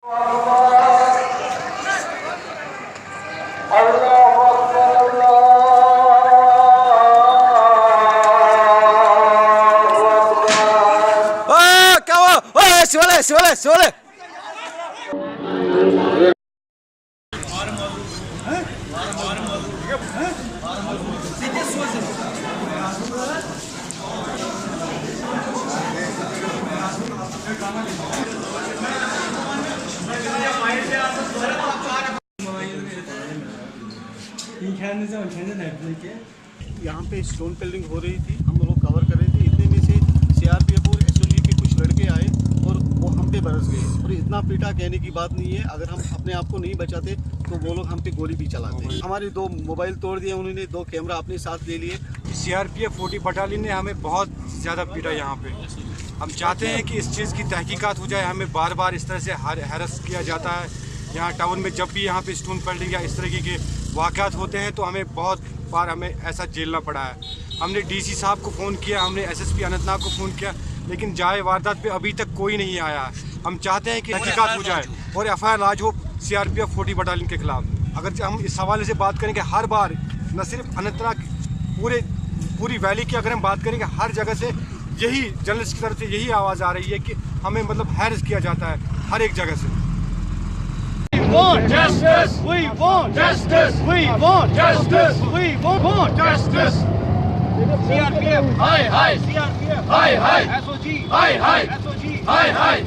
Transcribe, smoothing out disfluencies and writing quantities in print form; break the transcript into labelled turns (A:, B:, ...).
A: शिवालय
B: यहाँ पे स्टोन पेल्डिंग हो रही थी, हम लोग कवर कर रहे थे। इतने में से सीआरपीएफ और एसओजी के कुछ लड़के आए और वो हम पे बरस गए और इतना पीटा कहने की बात नहीं है। अगर हम अपने आप को नहीं बचाते तो वो लोग हम पे गोली भी चलाते। हमारे 2 मोबाइल तोड़ दिए उन्होंने, 2 कैमरा अपने साथ ले लिए।
C: सीआरपीएफ 40 बटालियन ने हमें बहुत ज़्यादा पीटा यहाँ पे। हम चाहते हैं कि इस चीज़ की तहकीकात हो जाए। हमें बार बार इस तरह से हैरस किया जाता है यहाँ टाउन में। जब भी यहाँ पे स्टोन पेल्डिंग या इस तरह के वाक़यात होते हैं तो हमें बहुत बार ऐसा झेलना पड़ा है। हमने डीसी साहब को फ़ोन किया, हमने एसएसपी अनंतनाग को फ़ोन किया, लेकिन जाए वारदात पे अभी तक कोई नहीं आया है। हम चाहते हैं कि तहकीकात हो जाए और एफआईआर लॉन्च हो सीआरपीएफ 40 बटालियन के खिलाफ। अगर हम इस हवाले से बात करेंगे, हर बार न सिर्फ अनंतनाग, पूरी वैली की अगर हम बात करेंगे, हर जगह से यही जर्नलिस्ट की तरफ से यही आवाज़ आ रही है कि हमें हैरस किया जाता है हर एक जगह से।
D: We want justice. We want justice. We want justice. We want justice. CRPF. Hi, hi. CRPF. Hi, hi. SOG. Hi, hi. SOG. Hi, hi.